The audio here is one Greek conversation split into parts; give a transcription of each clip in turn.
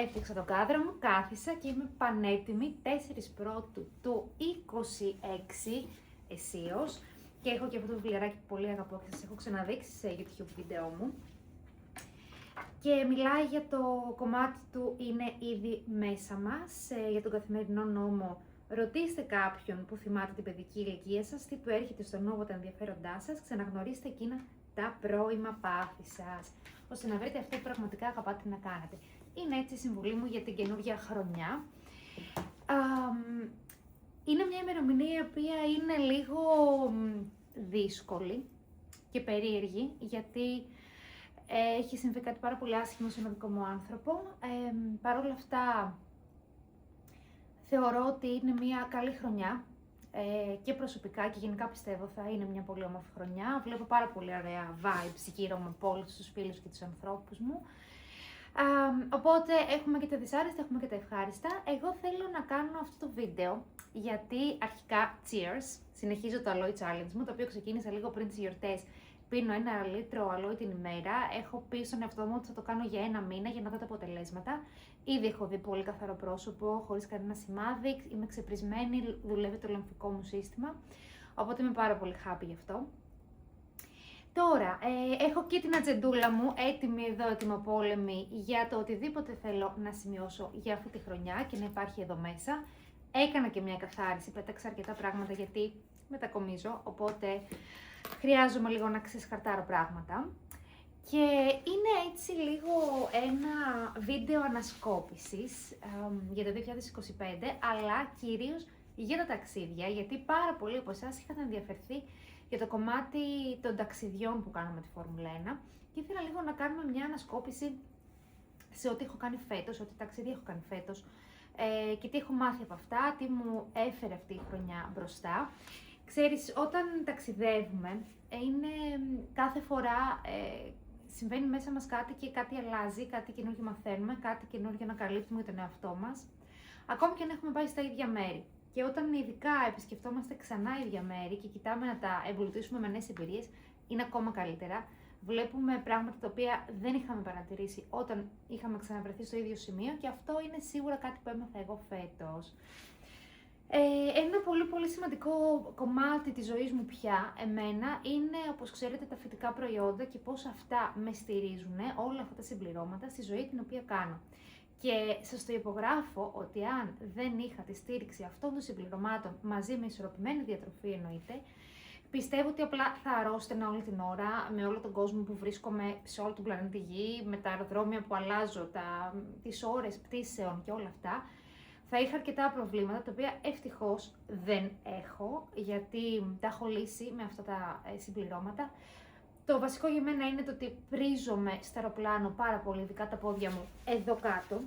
έφτιαξα το κάδρο μου, κάθισα και είμαι πανέτοιμη 4 Πρώτου του 26 εσείως και έχω και αυτό το βιβλιαράκι που πολύ αγαπώ και σας έχω ξαναδείξει σε YouTube βίντεο μου. Και μιλάει για το κομμάτι του είναι ήδη μέσα μας, για τον καθημερινό νόμο. Ρωτήστε κάποιον που θυμάται την παιδική ηλικία σας, τι του έρχεται στο νόμο τα ενδιαφέροντά σας, ξαναγνωρίστε εκείνα τα πρώιμα πάθη σας, ώστε να βρείτε αυτό που πραγματικά αγαπάτε να κάνετε. Είναι έτσι η συμβουλή μου για την καινούργια χρονιά. Είναι μια ημερομηνία η οποία είναι λίγο δύσκολη και περίεργη, γιατί έχει συμβεί κάτι πάρα πολύ άσχημο σε έναν δικό μου άνθρωπο. Παρ' όλα αυτά, θεωρώ ότι είναι μια καλή χρονιά και προσωπικά και γενικά πιστεύω θα είναι μια πολύ όμορφη χρονιά. Βλέπω πάρα πολύ ωραία vibes γύρω μου από όλους τους φίλους και τους ανθρώπους μου. Οπότε έχουμε και τα δυσάρεστα, έχουμε και τα ευχάριστα. Εγώ θέλω να κάνω αυτό το βίντεο γιατί αρχικά, cheers, συνεχίζω το Aloe Challenge μου, το οποίο ξεκίνησα λίγο πριν τις γιορτές. Πίνω 1 λίτρο αλόι την ημέρα. Έχω πει στον εαυτό μου ότι θα το κάνω για 1 μήνα για να δω τα αποτελέσματα. Ήδη έχω δει πολύ καθαρό πρόσωπο, χωρίς κανένα σημάδι. Είμαι ξεπρισμένη, δουλεύει το λιμφικό μου σύστημα. Οπότε είμαι πάρα πολύ happy γι' αυτό. Τώρα, έχω και την ατζεντούλα μου έτοιμη εδώ, ετοιμοπόλεμη για το οτιδήποτε θέλω να σημειώσω για αυτή τη χρονιά και να υπάρχει εδώ μέσα. Έκανα και μια καθάριση, πέταξα αρκετά πράγματα γιατί μετακομίζω, οπότε χρειάζομαι λίγο να ξεσκαρτάρω πράγματα. Και είναι έτσι λίγο ένα βίντεο ανασκόπησης για το 2025, αλλά κυρίως για τα ταξίδια, γιατί πάρα πολλοί από εσάς είχατε ενδιαφερθεί για το κομμάτι των ταξιδιών που κάναμε τη Φόρμουλα 1 και ήθελα λίγο να κάνουμε μια ανασκόπηση σε ό,τι έχω κάνει φέτος, ό,τι ταξίδια έχω κάνει φέτος και τι έχω μάθει από αυτά, τι μου έφερε αυτή η χρονιά μπροστά. Ξέρεις, όταν ταξιδεύουμε, είναι κάθε φορά συμβαίνει μέσα μας κάτι και κάτι αλλάζει, κάτι καινούργιο μαθαίνουμε, κάτι καινούργιο ανακαλύπτουμε για τον εαυτό μας, ακόμη και αν έχουμε πάει στα ίδια μέρη. Και όταν ειδικά επισκεφτόμαστε ξανά ίδια μέρη και κοιτάμε να τα εμπλουτίσουμε με νέες εμπειρίες, είναι ακόμα καλύτερα. Βλέπουμε πράγματα τα οποία δεν είχαμε παρατηρήσει όταν είχαμε ξαναβρεθεί στο ίδιο σημείο και αυτό είναι σίγουρα κάτι που έμαθα εγώ φέτος. Ένα πολύ σημαντικό κομμάτι της ζωής μου πια, εμένα, είναι, όπως ξέρετε, τα φυτικά προϊόντα και πώς αυτά με στηρίζουν, όλα αυτά τα συμπληρώματα, στη ζωή την οποία κάνω. Και σας το υπογράφω ότι αν δεν είχα τη στήριξη αυτών των συμπληρωμάτων μαζί με ισορροπημένη διατροφή εννοείται, πιστεύω ότι απλά θα αρρώσταινα όλη την ώρα με όλο τον κόσμο που βρίσκομαι σε όλο τον πλανήτη Γη, με τα αεροδρόμια που αλλάζω, τις ώρες πτήσεων και όλα αυτά. Θα είχα αρκετά προβλήματα, τα οποία ευτυχώς δεν έχω, γιατί τα έχω λύσει με αυτά τα συμπληρώματα. Το βασικό για μένα είναι το ότι πρίζομαι στο αεροπλάνο πάρα πολύ, ειδικά τα πόδια μου εδώ κάτω.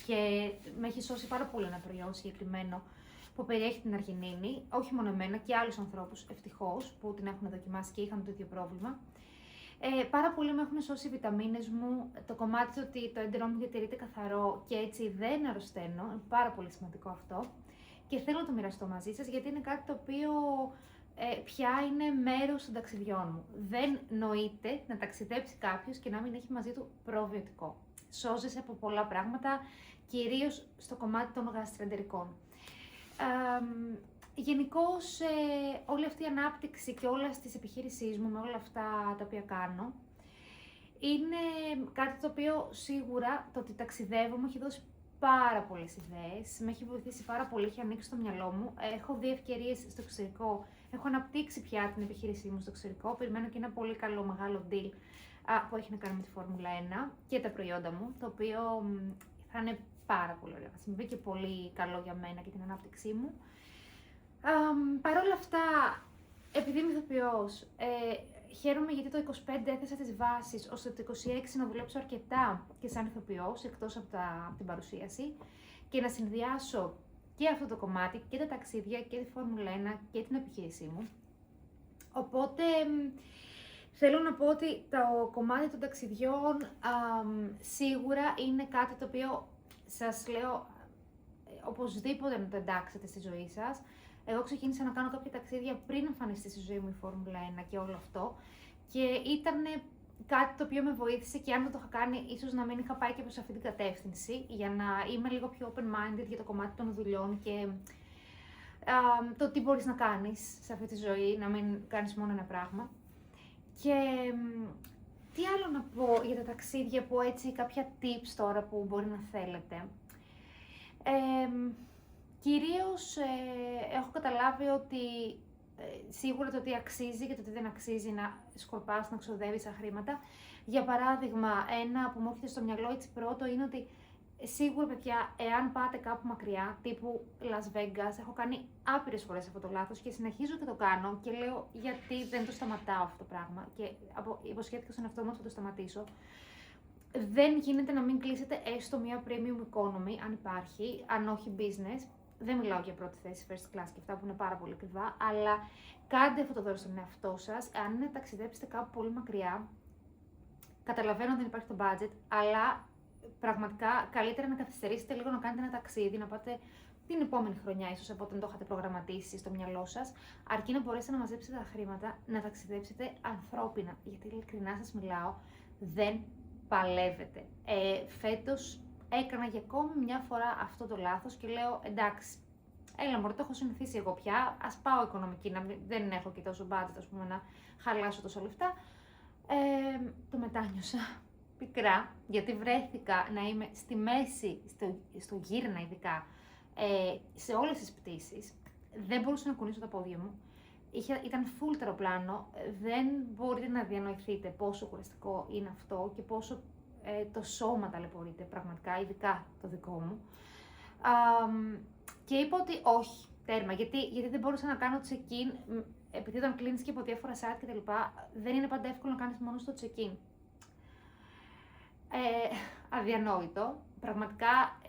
Και με έχει σώσει πάρα πολύ ένα προϊόν συγκεκριμένο που περιέχει την αργινίνη, όχι μόνο εμένα και άλλους ανθρώπους ευτυχώς που την έχουν δοκιμάσει και είχαν το ίδιο πρόβλημα. Πάρα πολύ με έχουν σώσει οι βιταμίνες μου, το κομμάτι ότι το έντερό μου διατηρείται καθαρό και έτσι δεν αρρωσταίνω, είναι πάρα πολύ σημαντικό αυτό. Και θέλω να το μοιραστώ μαζί σας γιατί είναι κάτι το οποίο πια είναι μέρος των ταξιδιών μου. Δεν νοείται να ταξιδέψει κάποιος και να μην έχει μαζί του προβιωτικό. Σώζεσαι από πολλά πράγματα, κυρίως στο κομμάτι των γαστροεντερικών. Γενικώς, όλη αυτή η ανάπτυξη και όλα στις επιχείρησής μου, με όλα αυτά τα οποία κάνω, είναι κάτι το οποίο σίγουρα το ότι ταξιδεύω μου έχει δώσει πάρα πολλές ιδέες, με έχει βοηθήσει πάρα πολύ, έχει ανοίξει το μυαλό μου, έχω δει ευκαιρίες στο εξωτερικό, έχω αναπτύξει πια την επιχείρησή μου στο εξωτερικό, περιμένω και ένα πολύ καλό μεγάλο deal που έχει να κάνει με τη Φόρμουλα 1 και τα προϊόντα μου, το οποίο θα είναι πάρα πολύ ωραίο, θα συμβεί και πολύ καλό για μένα και την ανάπτυξή μου. Παρ' όλα αυτά, επειδή είμαι ηθοποιός, χαίρομαι γιατί το 25 έθεσα τις βάσεις, ώστε το 26 να δουλέψω αρκετά και σαν ηθοποιός, εκτός από την παρουσίαση, και να συνδυάσω και αυτό το κομμάτι, και τα ταξίδια, και τη Φόρμουλα 1, και την επιχείρησή μου. Οπότε, θέλω να πω ότι το κομμάτι των ταξιδιών σίγουρα είναι κάτι το οποίο σας λέω οπωσδήποτε να το εντάξετε στη ζωή σας. Εγώ ξεκίνησα να κάνω κάποια ταξίδια πριν εμφανιστεί στη ζωή μου η Φόρμουλα 1 και όλο αυτό και ήταν κάτι το οποίο με βοήθησε και αν δεν το είχα κάνει, ίσως να μην είχα πάει και προς αυτή την κατεύθυνση, για να είμαι λίγο πιο open-minded για το κομμάτι των δουλειών και το τι μπορείς να κάνεις σε αυτή τη ζωή, να μην κάνεις μόνο ένα πράγμα. Και τι άλλο να πω για τα ταξίδια που έτσι, κάποια tips τώρα που μπορεί να θέλετε. Κυρίως έχω καταλάβει ότι σίγουρα το τι αξίζει και το τι δεν αξίζει να σκορπάς, να ξοδεύεις τα χρήματα. Για παράδειγμα, ένα που μου έρχεται στο μυαλό έτσι πρώτο είναι ότι σίγουρα, παιδιά, εάν πάτε κάπου μακριά, τύπου Las Vegas, έχω κάνει άπειρες φορές αυτό το λάθος και συνεχίζω και το κάνω και λέω γιατί δεν το σταματάω αυτό το πράγμα και υποσχέθηκα στον εαυτό μου ότι θα το σταματήσω. Δεν γίνεται να μην κλείσετε έστω μια premium economy, αν υπάρχει, αν όχι business. Δεν μιλάω για πρώτη θέση, first class και αυτά που είναι πάρα πολύ ακριβά, αλλά κάντε αυτό το δώρο στον εαυτό σας. Αν είναι ταξιδέψετε κάπου πολύ μακριά, καταλαβαίνω δεν υπάρχει το budget, αλλά πραγματικά καλύτερα να καθυστερήσετε λίγο να κάνετε ένα ταξίδι, να πάτε την επόμενη χρονιά, ίσως από όταν το είχατε προγραμματίσει στο μυαλό σας, αρκεί να μπορέσετε να μαζέψετε τα χρήματα, να ταξιδέψετε ανθρώπινα. Γιατί ειλικρινά σας μιλάω, δεν παλεύετε. Φέτος έκανα για ακόμη μια φορά αυτό το λάθος και λέω εντάξει, έλα μωρέ, το έχω συνηθίσει εγώ πια, ας πάω οικονομική, δεν έχω και τόσο budget, ας πούμε, να χαλάσω τόσα λεφτά. Το μετάνιωσα πικρά, γιατί βρέθηκα να είμαι στη μέση, στο γύρνα ειδικά, σε όλες τις πτήσεις. Δεν μπορούσα να κουνήσω τα πόδια μου. Ήταν full τεροπλάνο, δεν μπορείτε να διανοηθείτε πόσο κουραστικό είναι αυτό και πόσο το σώμα ταλαιπωρείται πραγματικά, ειδικά το δικό μου. Και είπα ότι όχι, τέρμα, γιατί δεν μπορούσα να κάνω check-in, επειδή όταν κλείνεις και από διάφορα site και τα λοιπά, δεν είναι πάντα εύκολο να κάνεις μόνο στο check-in. Αδιανόητο. Πραγματικά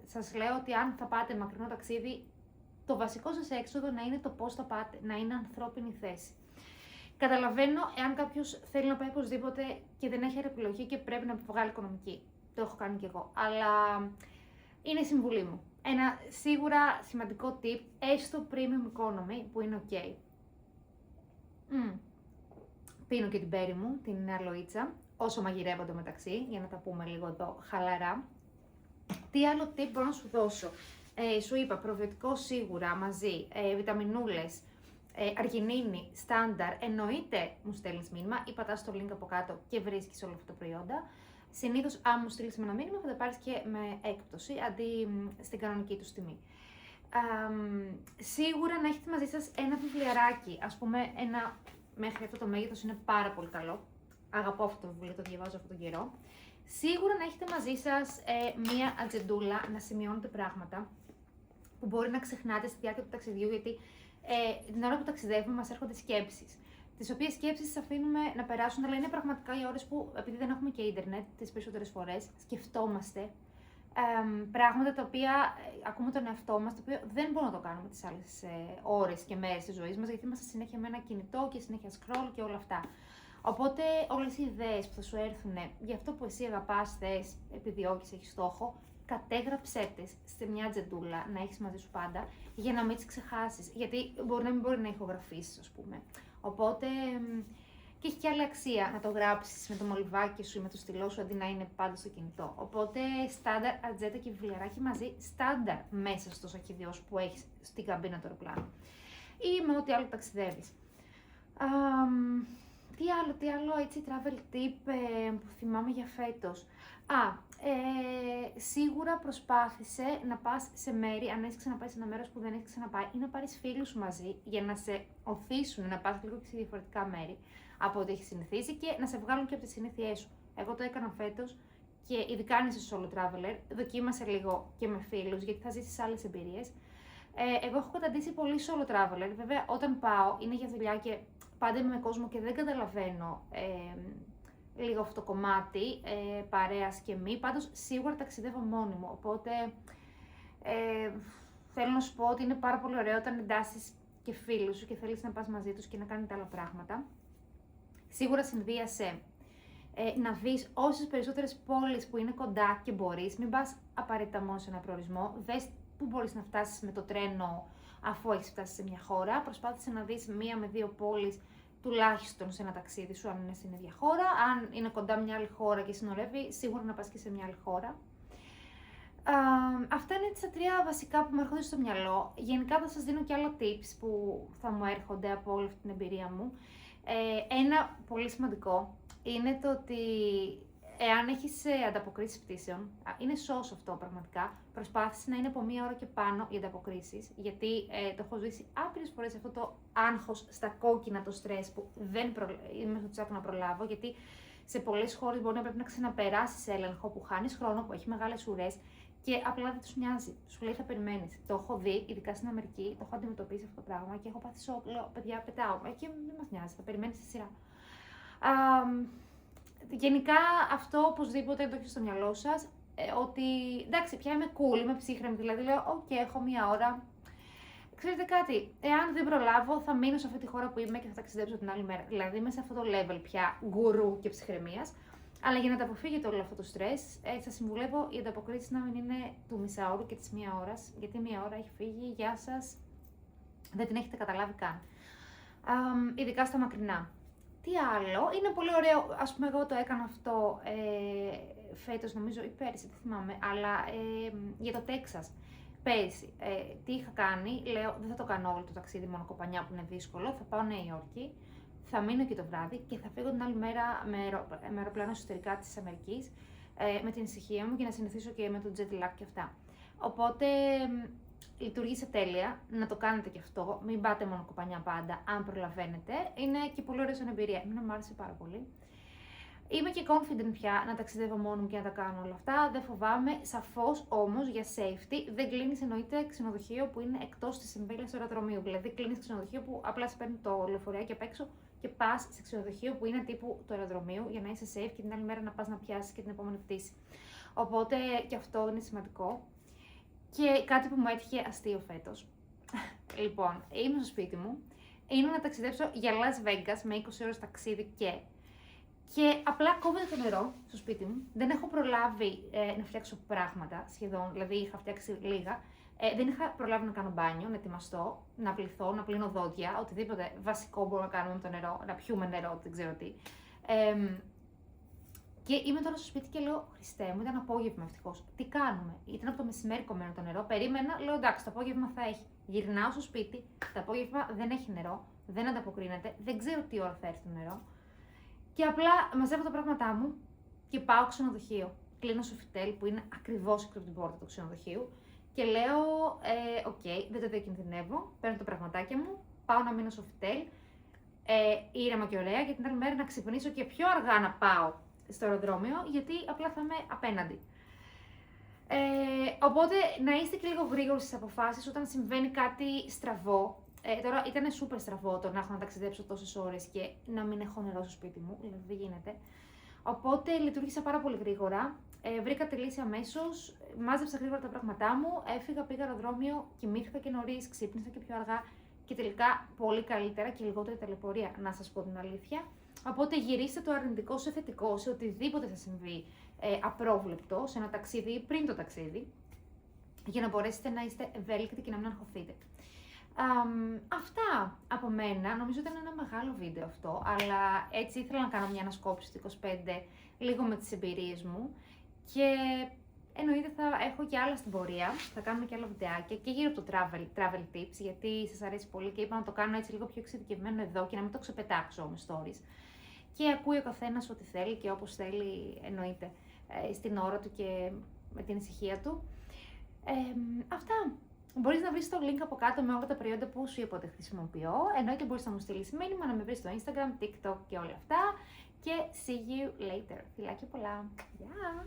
σας λέω ότι αν θα πάτε μακρινό ταξίδι, το βασικό σας έξοδο να είναι το πώς θα πάτε, να είναι ανθρώπινη θέση. Καταλαβαίνω εάν κάποιος θέλει να πάει οπωσδήποτε και δεν έχει άλλη επιλογή και πρέπει να βγάλει οικονομική. Το έχω κάνει κι εγώ. Αλλά είναι η συμβουλή μου. Ένα σίγουρα σημαντικό tip, έστω premium economy, που είναι ok. Πίνω και την πέρι μου, την αλοίτσα, όσο μαγειρεύω μεταξύ, για να τα πούμε λίγο εδώ χαλαρά. Τι άλλο tip μπορώ να σου δώσω. Σου είπα, προβιωτικό σίγουρα μαζί, βιταμινούλες, αργινίνη, στάνταρ, εννοείται μου στέλνεις μήνυμα ή πατάς το link από κάτω και βρίσκεις όλα αυτά τα προϊόντα. Συνήθως, αν μου στείλεις με ένα μήνυμα, θα τα πάρεις και με έκπτωση, αντί στην κανονική του τιμή. Σίγουρα να έχετε μαζί σας ένα βιβλιαράκι, ας πούμε, ένα μέχρι αυτό το μέγεθος είναι πάρα πολύ καλό. Αγαπώ αυτό το βιβλίο, το διαβάζω αυτόν τον καιρό. Σίγουρα να έχετε μαζί σας μία ατζεντούλα, να σημειώνετε πράγματα που μπορεί να ξεχνάτε στη διάρκεια του ταξιδιού, γιατί την ώρα που ταξιδεύουμε μας έρχονται σκέψεις. Τις οποίες σκέψεις τις αφήνουμε να περάσουν, αλλά είναι πραγματικά οι ώρες που, επειδή δεν έχουμε και ίντερνετ τις περισσότερες φορές, σκεφτόμαστε πράγματα τα οποία ακούμε τον εαυτό μας, το οποίο δεν μπορούμε να το κάνουμε τις άλλες ώρες και μέρες της ζωής μας, γιατί είμαστε συνέχεια με ένα κινητό και συνέχεια scroll και όλα αυτά. Οπότε όλες οι ιδέες που θα σου έρθουν για αυτό που εσύ αγαπάς, θες, επιδιώκεις, έχεις στόχο, κατέγραψέ τις σε μια ατζεντούλα, να έχεις μαζί σου πάντα, για να μην τις ξεχάσεις. Γιατί μπορεί να μην μπορεί να ηχογραφήσεις, ας πούμε. Οπότε και έχει και άλλη αξία να το γράψεις με το μολυβάκι σου ή με το στυλό σου, αντί να είναι πάντα στο κινητό. Οπότε στάνταρ ατζέντα και βιβλιαράκι μαζί, στάνταρ μέσα στο σακιδιό σου που έχεις στην καμπίνα του αεροπλάνου. Ή με ό,τι άλλο ταξιδεύεις. Τι άλλο έτσι travel tip που θυμάμαι για φέτος. Σίγουρα προσπάθησε να πας σε μέρη, αν έχεις ξαναπάει σε ένα μέρος που δεν έχεις ξαναπάει, ή να πάρεις φίλους σου μαζί για να σε οθήσουν να πας λίγο και σε διαφορετικά μέρη από ό,τι έχεις συνηθίσει και να σε βγάλουν και από τις συνήθειές σου. Εγώ το έκανα φέτος και ειδικά αν είσαι solo traveler, δοκίμασε λίγο και με φίλους γιατί θα ζήσεις άλλες εμπειρίες. Εγώ έχω καταντήσει πολύ solo traveler, βέβαια όταν πάω είναι για δουλειά και πάντα είμαι με κόσμο και δεν καταλαβαίνω λίγο αυτό το κομμάτι παρέας και μη, πάντως σίγουρα ταξιδεύω μόνη μου, οπότε θέλω να σου πω ότι είναι πάρα πολύ ωραίο όταν εντάσσεις και φίλους σου και θέλεις να πας μαζί τους και να κάνετε άλλα πράγματα. Σίγουρα συνδύασε να δεις όσες περισσότερες πόλεις που είναι κοντά και μπορείς, μην πας απαραίτητα μόνο σε ένα προορισμό, δες που μπορείς να φτάσεις με το τρένο αφού έχεις φτάσει σε μια χώρα, προσπάθησε να δεις 1 με 2 πόλεις τουλάχιστον σε ένα ταξίδι σου, αν είναι στην ίδια χώρα. Αν είναι κοντά μια άλλη χώρα και συνορεύει, σίγουρα να πας και σε μια άλλη χώρα. Αυτά είναι τα 3 βασικά που μου έρχονται στο μυαλό. Γενικά θα σας δίνω και άλλα tips που θα μου έρχονται από όλη αυτή την εμπειρία μου. Ένα πολύ σημαντικό είναι το ότι εάν έχεις ανταποκρίσεις πτήσεων, είναι σώσο αυτό πραγματικά, προσπάθησε να είναι από 1 ώρα και πάνω οι ανταποκρίσεις, γιατί το έχω ζήσει άπειρες φορές αυτό το άγχος στα κόκκινα, το στρες που είμαι στο τσάκο να προλάβω, γιατί σε πολλές χώρες μπορεί να πρέπει να ξαναπεράσεις έλεγχο που χάνεις χρόνο, που έχει μεγάλες ουρές και απλά δεν τους νοιάζει. Σου λέει θα περιμένεις. Το έχω δει, ειδικά στην Αμερική, το έχω αντιμετωπίσει αυτό το πράγμα και έχω πάθει σοκ. Λέω, παιδιά, πετάω. Και δεν μας νοιάζει, θα περιμένεις στη σειρά. Γενικά αυτό οπωσδήποτε το έχετε στο μυαλό σας, ότι εντάξει, πια είμαι cool, είμαι ψύχρεμη, δηλαδή λέω, ok, έχω 1 ώρα. Ξέρετε κάτι, εάν δεν προλάβω, θα μείνω σε αυτή τη χώρα που είμαι και θα ταξιδέψω την άλλη μέρα. Δηλαδή είμαι σε αυτό το level πια γκουρού και ψυχραιμίας. Αλλά για να τα αποφύγετε όλο αυτό το στρες, σας συμβουλεύω οι ανταποκρίσεις να μην είναι του μισάωρου και της 1 ώρας, γιατί 1 ώρα έχει φύγει, γεια σας, δεν την έχετε καταλάβει καν. Ειδικά στα μακρινά. Τι άλλο, είναι πολύ ωραίο, ας πούμε εγώ το έκανα αυτό φέτος νομίζω ή πέρυσι, δεν θυμάμαι, αλλά για το Τέξας. Πέρυσι, τι είχα κάνει, λέω δεν θα το κάνω όλο το ταξίδι μόνο κοπανιά που είναι δύσκολο, θα πάω Νέα Υόρκη, θα μείνω εκεί το βράδυ και θα φύγω την άλλη μέρα με αεροπλάνο εσωτερικά της Αμερικής, με την ησυχία μου και να συνηθίσω και με το jet lag και αυτά. Οπότε λειτουργήσε τέλεια, να το κάνετε και αυτό, μην πάτε μόνο κοπανιά πάντα, αν προλαβαίνετε. Είναι και πολύ ωραία σαν εμπειρία, εμένα μου άρεσε πάρα πολύ. Είμαι και confident πια να ταξιδεύω μόνο μου και να τα κάνω όλα αυτά, δεν φοβάμαι. Σαφώς όμως για safety δεν κλείνεις εννοείται ξενοδοχείο που είναι εκτός της εμβέλειας του αεροδρομίου. Δηλαδή κλείνεις ξενοδοχείο που απλά σε παίρνει το λεωφορείακι απ' έξω και πας σε ξενοδοχείο που είναι τύπου του αεροδρομίου για να είσαι safe και την άλλη μέρα να πας να πιάσεις και την επόμενη πτήση. Οπότε και αυτό είναι σημαντικό. Και κάτι που μου έτυχε αστείο φέτος. Λοιπόν, είμαι στο σπίτι μου, είναι να ταξιδέψω για Las Vegas με 20 ώρες ταξίδι και απλά κόβεται το νερό στο σπίτι μου. Δεν έχω προλάβει να φτιάξω πράγματα σχεδόν, δηλαδή είχα φτιάξει λίγα. Δεν είχα προλάβει να κάνω μπάνιο, να ετοιμαστώ, να πληθώ, να πλύνω δόντια, οτιδήποτε βασικό μπορούμε να κάνουμε με το νερό, να πιούμε νερό, δεν ξέρω τι. Και είμαι τώρα στο σπίτι και λέω, Χριστέ μου, ήταν απόγευμα ευτυχώς. Τι κάνουμε? Ήταν από το μεσημέρι κομμένο το νερό. Περίμενα, λέω εντάξει, το απόγευμα θα έχει. Γυρνάω στο σπίτι, το απόγευμα δεν έχει νερό, δεν ανταποκρίνεται, δεν ξέρω τι ώρα θα έρθει το νερό. Και απλά μαζεύω τα πράγματά μου και πάω ξενοδοχείο. Κλείνω στο Sofitel που είναι ακριβώς έξω από την πόρτα του ξενοδοχείου και λέω, οκ, δεν το διακινδυνεύω. Παίρνω τα πραγματάκια μου, πάω να μείνω στο Sofitel, ήρεμα και ωραία, και την άλλη μέρα να ξυπνήσω και πιο αργά να πάω στο αεροδρόμιο, γιατί απλά θα είμαι απέναντι. Οπότε να είστε και λίγο γρήγοροι στις αποφάσεις όταν συμβαίνει κάτι στραβό. Τώρα ήταν σούπερ στραβό το να έχω να ταξιδέψω τόσες ώρες και να μην έχω νερό στο σπίτι μου, δηλαδή δεν γίνεται. Οπότε λειτουργήσα πάρα πολύ γρήγορα. Βρήκα τη λύση αμέσως, μάζεψα γρήγορα τα πράγματά μου, έφυγα, πήγα αεροδρόμιο, κοιμήθηκα και νωρίς, ξύπνησα και πιο αργά και τελικά πολύ καλύτερα και λιγότερη ταλαιπωρία, να σας πω την αλήθεια. Οπότε γυρίστε το αρνητικό σε θετικό, σε οτιδήποτε θα συμβεί απρόβλεπτο, σε ένα ταξίδι ή πριν το ταξίδι, για να μπορέσετε να είστε ευέλικτοι και να μην αγχωθείτε. Αυτά από μένα. Νομίζω ήταν ένα μεγάλο βίντεο αυτό, αλλά έτσι ήθελα να κάνω μια ανασκόπηση του 25 λίγο με τις εμπειρίες μου και εννοείται θα έχω και άλλα στην πορεία, θα κάνουμε και άλλα βιντεάκια και γύρω από το travel tips, γιατί σας αρέσει πολύ και είπα να το κάνω έτσι λίγο πιο εξειδικευμένο εδώ και να μην το ξεπετάξω με stories. Και ακούει ο καθένας ό,τι θέλει και όπως θέλει, εννοείται, στην ώρα του και με την ησυχία του. Αυτά. Μπορείς να βρεις το link από κάτω με όλα τα προϊόντα που σου είπα ότι χρησιμοποιώ. Εννοείται μπορείς να μου στείλεις μήνυμα, να με βρεις στο Instagram, TikTok και όλα αυτά. Και see you later. Φιλάκια πολλά. Γεια!